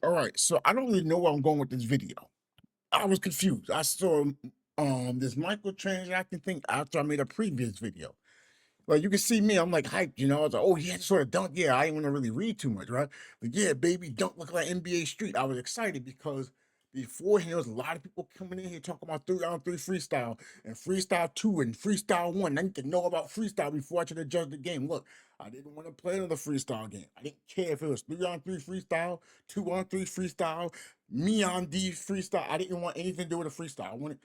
All right, so I don't really know where I'm going with this video. I was confused. I saw this microtransaction thing after I made a previous video. Like you can see me, I'm like hyped, I was like, oh yeah, sort of dunk. Yeah, I didn't want to really read too much, right? But yeah, baby, dunk look like NBA Street. I was excited because beforehand there was a lot of people coming in here talking about 3-on-3 freestyle and freestyle two and freestyle one. I need to know about freestyle before I try to judge the game. Look, I didn't want to play another freestyle game. I didn't care if it was 3-on-3 freestyle, 2-on-3 freestyle, me on D freestyle. I didn't want anything to do with a freestyle.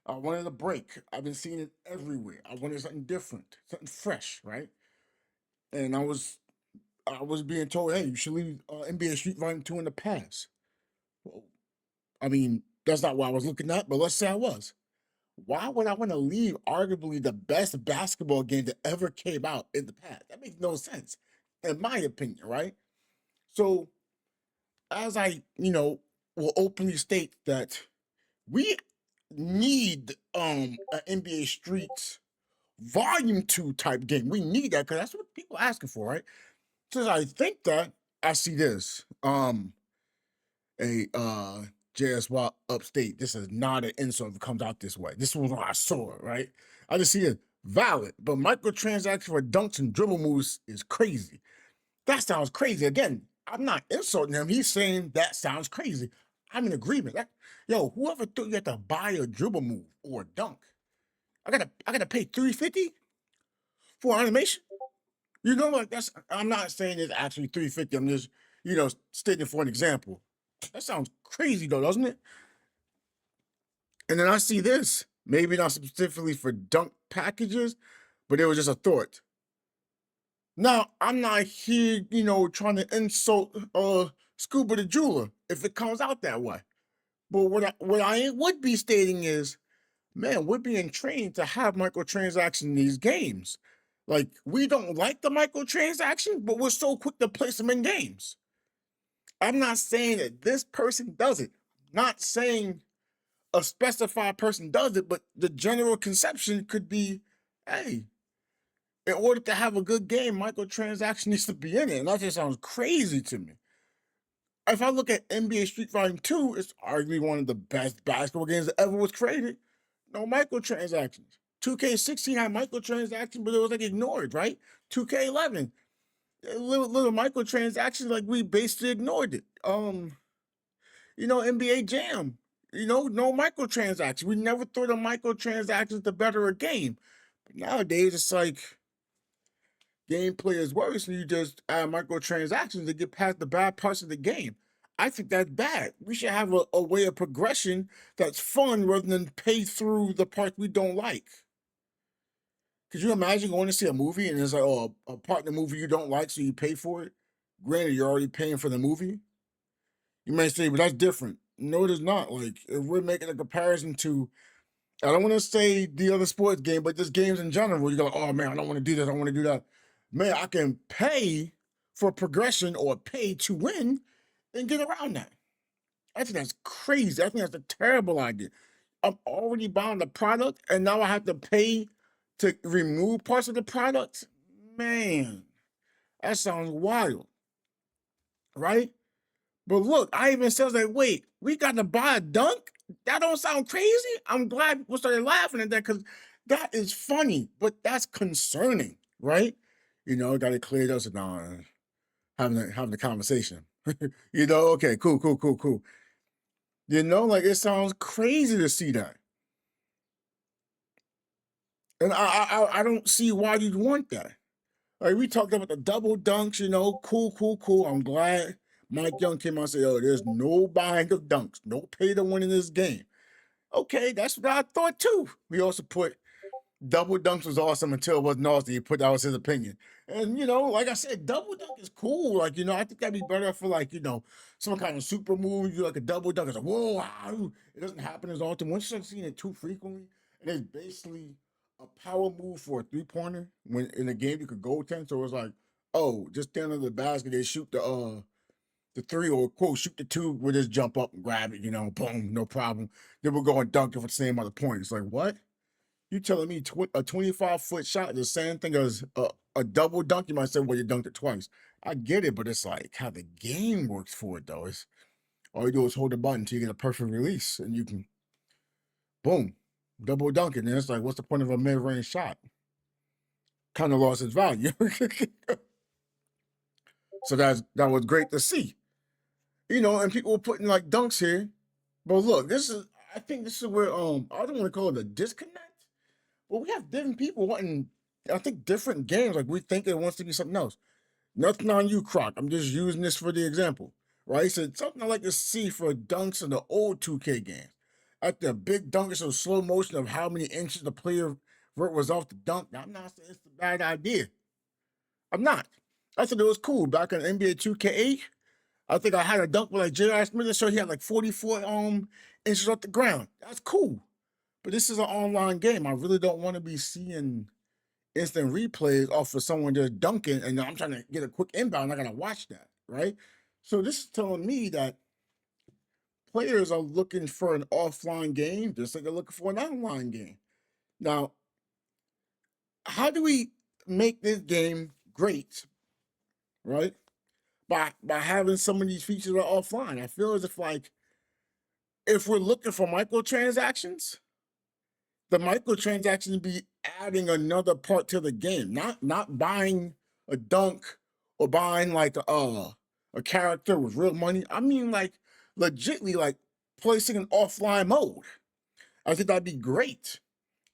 I wanted a break. I've been seeing it everywhere. I wanted something different, something fresh, right? And I was being told, hey, you should leave NBA Street Volume 2 in the past. Well, I mean, that's not what I was looking at, but let's say I was. Why would I want to leave arguably the best basketball game that ever came out in the past? That makes no sense, in my opinion, right? So, as I will openly state that we need an NBA Streets Volume 2 type game. We need that because that's what people are asking for, right? Since I think that, I see this. A JSY upstate. This is not an insult if it comes out this way. This was what I saw, right? I just see it valid, but microtransaction for dunks and dribble moves is crazy. That sounds crazy. Again, I'm not insulting him. He's saying that sounds crazy. I'm in agreement. Yo, whoever thought you had to buy a dribble move or a dunk, I gotta pay $350 for animation. Like that's. I'm not saying it's actually $350. I'm just stating for an example. That sounds crazy though, doesn't it? And then I see this, maybe not specifically for dunk packages, but it was just a thought. Now, I'm not here, trying to insult Scuba the jeweler if it comes out that way. But what I would be stating is, man, we're being trained to have microtransactions in these games. Like, we don't like the microtransactions, but we're so quick to place them in games. I'm not saying that this person does it. Not saying a specified person does it, but the general conception could be, hey, in order to have a good game, microtransaction needs to be in it. And that just sounds crazy to me. If I look at NBA Street Fighting 2, it's arguably one of the best basketball games that ever was created. No microtransactions. 2K16 had microtransactions, but it was like ignored, right? 2K11, little microtransactions, like we basically ignored it. NBA Jam, no microtransactions. We never thought of microtransactions to better a game. But nowadays, it's like gameplay is worse, and you just add microtransactions to get past the bad parts of the game. I think that's bad. We should have a way of progression that's fun rather than pay through the parts we don't like. Could you imagine going to see a movie and it's like, oh, a part of the movie you don't like, so you pay for it? Granted, you're already paying for the movie. You may say, but that's different. No, it is not. Like, if we're making a comparison to, I don't want to say the other sports game, but just games in general, you go, oh man, I don't want to do this, I want to do that. Man, I can pay for progression or pay to win and get around that. I think that's crazy. I think that's a terrible idea. I'm already buying the product and now I have to pay to remove parts of the product. Man, that sounds wild, right? But look, I even says like, wait, we got to buy a dunk? That don't sound crazy. I'm glad people started laughing at that because that is funny, but that's concerning, right? Got to clear those and having the conversation. Okay, cool, cool, cool, cool. Like it sounds crazy to see that. And I don't see why you'd want that. Like we talked about the double dunks, cool, cool, cool. I'm glad Mike Young came out and said, "Oh, there's no buying of dunks, no pay to win in this game." Okay, that's what I thought too. We also put double dunks was awesome until it wasn't awesome. He put that was his opinion, and like I said, double dunk is cool. Like I think that'd be better for like some kind of super move. You do like a double dunk. It's like whoa, wow. It doesn't happen as often. Once you start seeing it too frequently, and it's basically a power move for a 3-pointer when in a game you could goaltend. So it's like, oh, just stand under the basket, they shoot the three or quote shoot the two, we'll just jump up and grab it, boom, no problem. Then we'll go and dunk it for the same other point. It's like, what? You telling me a 25-foot shot is the same thing as a double dunk? You might say, well, you dunked it twice. I get it, but it's like how the game works for it though. All you do is hold the button until you get a perfect release, and you can, boom, double dunk it. And it's like, what's the point of a mid-range shot? Kind of lost its value. So that was great to see. And people were putting like dunks here. But look, I think this is where I don't want to call it a disconnect, but we have different people wanting, I think, different games. Like we think it wants to be something else. Nothing on you, Croc. I'm just using this for the example, right? So something I like to see for dunks in the old 2K games. After a big dunk, it's a slow motion of how many inches the player was off the dunk. Now, I'm not saying it's a bad idea. I'm not. I thought it was cool back in NBA 2K8. I think I had a dunk with like J.R. Smith, so he had like 44 inches off the ground. That's cool. But this is an online game. I really don't want to be seeing instant replays off of someone just dunking, and I'm trying to get a quick inbound. I gotta watch that, right? So this is telling me that players are looking for an offline game, just like they're looking for an online game. Now, how do we make this game great, right? By having some of these features are offline. I feel as if we're looking for microtransactions, the microtransactions be adding another part to the game, not buying a dunk or buying like a character with real money. I mean like legitly like placing an offline mode. I think that'd be great.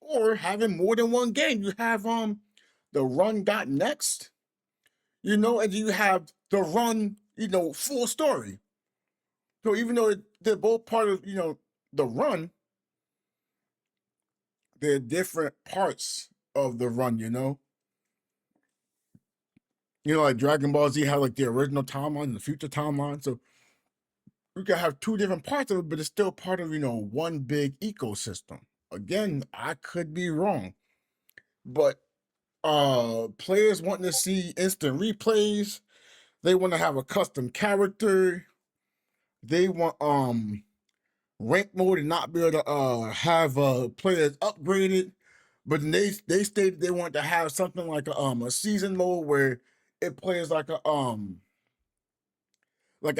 Or having more than one game. You have the run.next, and you have the run, full story. So even though they're both part of, the run, they're different parts of the run, like Dragon Ball Z had like the original timeline and the future timeline. So we could have two different parts of it, but it's still part of, one big ecosystem. Again, I could be wrong, but players wanting to see instant replays, they want to have a custom character, they want rank mode and not be able to have players upgraded. But then they stated they want to have something like a season mode where it plays like a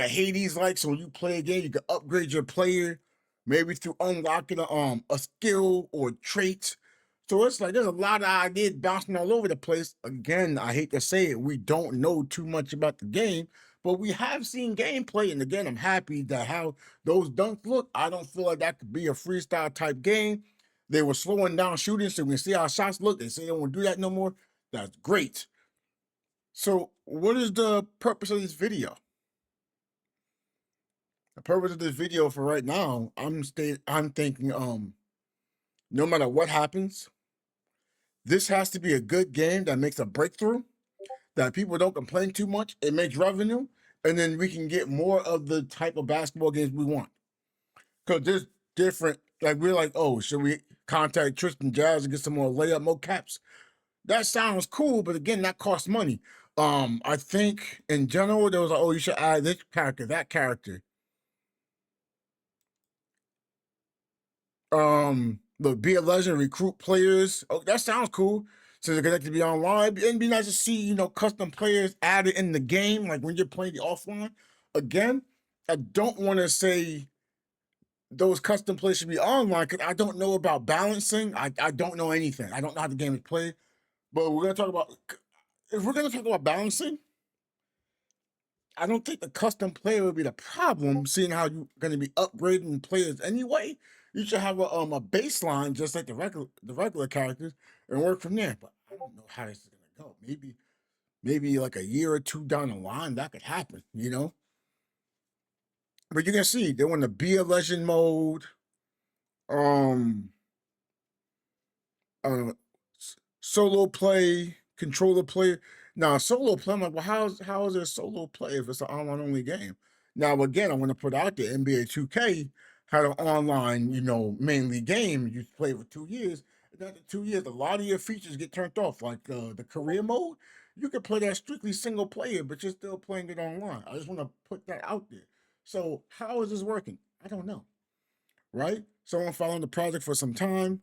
Hades like. So when you play a game, you can upgrade your player, maybe through unlocking a skill or trait. So it's like there's a lot of ideas bouncing all over the place. Again, I hate to say it, we don't know too much about the game, but we have seen gameplay. And again, I'm happy that how those dunks look. I don't feel like that could be a freestyle type game. They were slowing down shooting, so we can see how shots look. They say they won't do that no more. That's great. So what is the purpose of this video? The purpose of this video for right now, I'm thinking, no matter what happens, this has to be a good game that makes a breakthrough, that people don't complain too much, it makes revenue, and then we can get more of the type of basketball games we want. Because there's different, like we're like, oh, should we contact Tristan Jazz and get some more layup mocaps? That sounds cool, but again, that costs money. I think in general, there was like, oh, you should add this character, that character. Look, be a legend, recruit players. Oh, that sounds cool. So they're connected to be online. It'd be nice to see, custom players added in the game, like when you're playing the offline. Again, I don't want to say those custom players should be online because I don't know about balancing. I don't know anything. I don't know how the game is played. But we're gonna talk about if we're gonna talk about balancing, I don't think the custom player would be the problem, seeing how you're going to be upgrading players anyway. You should have a baseline just like the regular characters and work from there. But I don't know how this is going to go. Maybe like a year or two down the line that could happen. But you can see they want to be a legend mode. Um, uh, solo play, controller play. Now solo play, I'm like, well, how is it a solo play if it's an online only game? Now again, I want to put out there NBA 2K had an online, mainly game. You play for 2 years. And after 2 years, a lot of your features get turned off, like the career mode. You can play that strictly single player, but you're still playing it online. I just want to put that out there. So how is this working? I don't know. Right? Someone following the project for some time.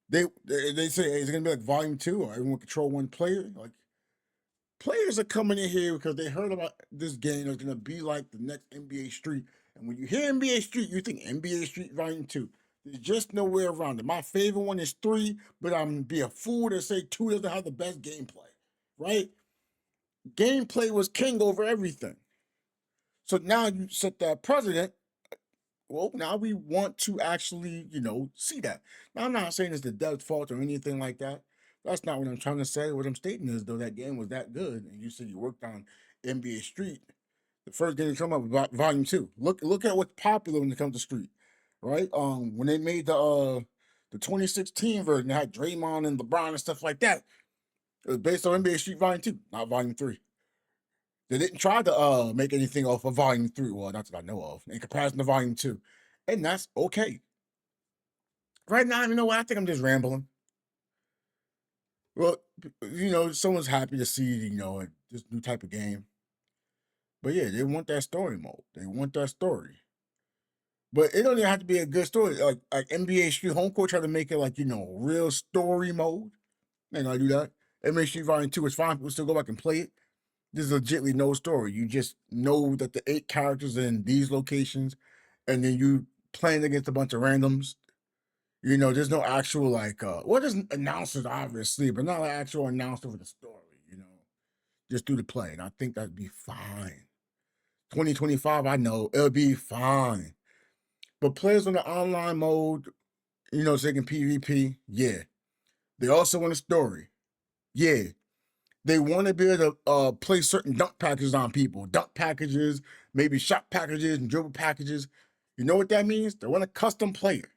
They say, hey, is it gonna be like volume 2 or everyone control one player? Like Players are coming in here because they heard about this game that's gonna be like the next NBA Street. And when you hear NBA Street, you think NBA Street Volume 2. There's just no way around it. My favorite one is 3, but I'm gonna be a fool to say 2 doesn't have the best gameplay, right? Gameplay was king over everything. So now you set that precedent. Well, now we want to actually, see that. Now, I'm not saying it's the dev's fault or anything like that. That's not what I'm trying to say. What I'm stating is, though, that game was that good, and you said you worked on NBA Street. The first game to come up about Volume 2. Look at what's popular when it comes to Street, right? When they made the 2016 version, they had Draymond and LeBron and stuff like that. It was based on NBA Street Volume 2, not Volume 3. They didn't try to make anything off of Volume 3. Well, not that I know of, in comparison to Volume 2. And that's okay. Right now, you know what? I think I'm just rambling. Well, someone's happy to see, this new type of game. But yeah, they want that story mode. They want that story. But it don't even have to be a good story. Like NBA Street Home Court tried to make it like, real story mode. They ain't gonna do that. NBA Street Volume 2 is fine. People still go back and play it. There's legitimately no story. You just know that the 8 characters are in these locations, and then you playing against a bunch of randoms. There's no actual there's announcers obviously, but not an actual announcer for the story. Just do the play, and I think that'd be fine. 2025, I know it'll be fine. But players on the online mode, so they can PvP, yeah. They also want a story, yeah. They want to be able to play certain dunk packages on people. Dunk packages, maybe shot packages and dribble packages. You know what that means? They want a custom player.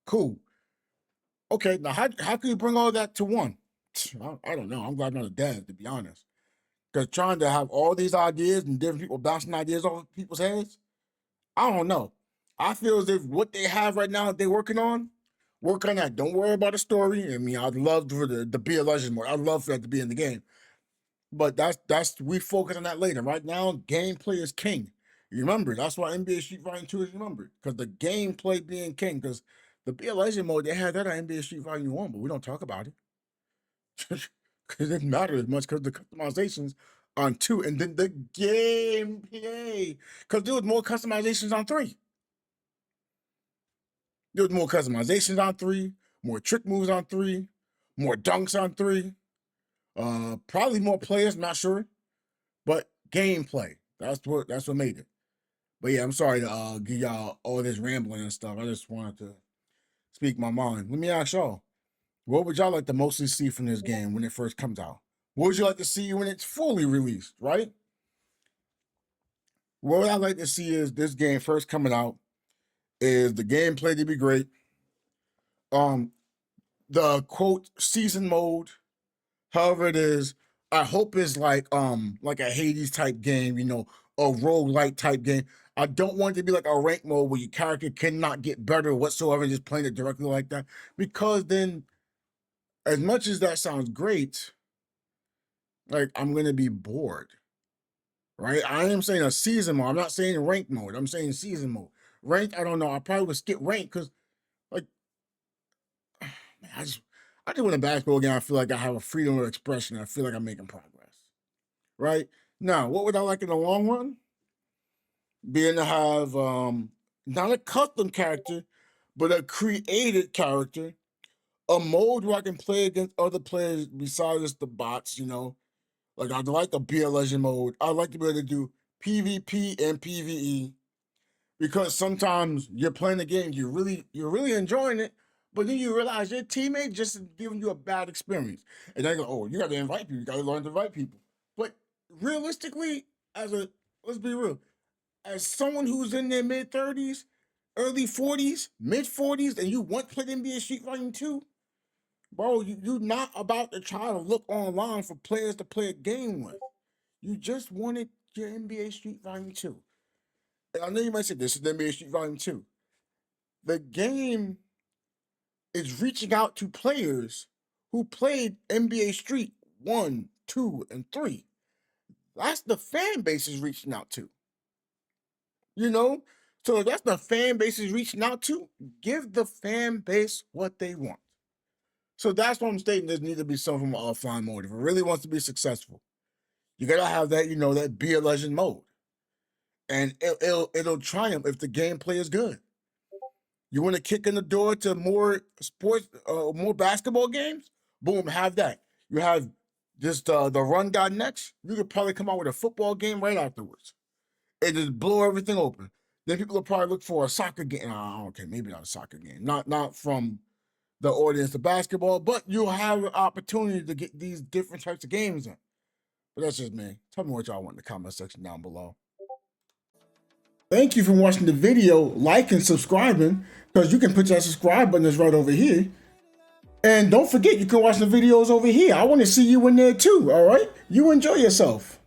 Cool. Okay, now how can you bring all that to one? I don't know. I'm glad I'm not a dad, to be honest. Because trying to have all these ideas and different people bouncing ideas off people's heads, I don't know. I feel as if what they have right now they're working on, work on that. Don't worry about the story. I mean, I'd love for the be a legend more. I'd love for that to be in the game. But that's we focus on that later. Right now, gameplay is king. You remember, that's why NBA Street Volume 2 is remembered. Because the gameplay being king. Because the Be a Legend mode, they had that on NBA Street Volume 1, but we don't talk about it. Because it didn't matter as much because the customizations on 2 and then the gameplay. Because there was more customizations on 3. There was more customizations on 3, more trick moves on 3, more dunks on 3. Probably more players, not sure. But gameplay. That's what made it. But yeah, I'm sorry to give y'all all this rambling and stuff. I just wanted to speak my mind. Let me ask y'all, what would y'all like to mostly see from this game when it first comes out? What would you like to see when it's fully released, right? What I'd like to see is this game first coming out is the gameplay to be great. The quote season mode, however it is, I hope it's like a Hades type game, a roguelike type game. I don't want it to be like a rank mode where your character cannot get better whatsoever, just playing it directly like that. Because then, as much as that sounds great, like I'm gonna be bored. Right? I am saying a season mode. I'm not saying rank mode. I'm saying season mode. Rank, I don't know. I probably would skip rank because like man, I just want a basketball game. I feel like I have a freedom of expression. I feel like I'm making progress. Right? Now, what would I like in the long run? Being to have not a custom character, but a created character, a mode where I can play against other players besides just the bots, Like I'd like a Be a Legend mode. I'd like to be able to do PvP and PvE because sometimes you're playing the game, you're really enjoying it, but then you realize your teammate just giving you a bad experience. And they go, oh, you gotta invite people, you gotta learn to invite people. But realistically, let's be real, as someone who's in their mid-30s, early 40s, mid-40s, and you want to play NBA Street Volume 2, bro, you're not about to try to look online for players to play a game with. You just wanted your NBA Street Volume 2. And I know you might say this is the NBA Street Volume 2. The game is reaching out to players who played NBA Street 1, 2, and 3. That's the fan base is reaching out to. You know? So if that's the fan base is reaching out to, give the fan base what they want. So that's what I'm stating. There needs to be some from offline mode if it really wants to be successful. You gotta have that, that be a legend mode. And it'll triumph if the gameplay is good. You want to kick in the door to more sports, more basketball games? Boom, have that. You have just the therungotnext. You could probably come out with a football game right afterwards. It just blow everything open. Then people will probably look for a soccer game. Okay, maybe not a soccer game. Not from the audience of basketball, but you'll have an opportunity to get these different types of games in. But that's just me. Tell me what y'all want in the comment section down below. Thank you for watching the video, like and subscribing, because you can put that subscribe button that's right over here. And don't forget, you can watch the videos over here. I want to see you in there too, all right? You enjoy yourself.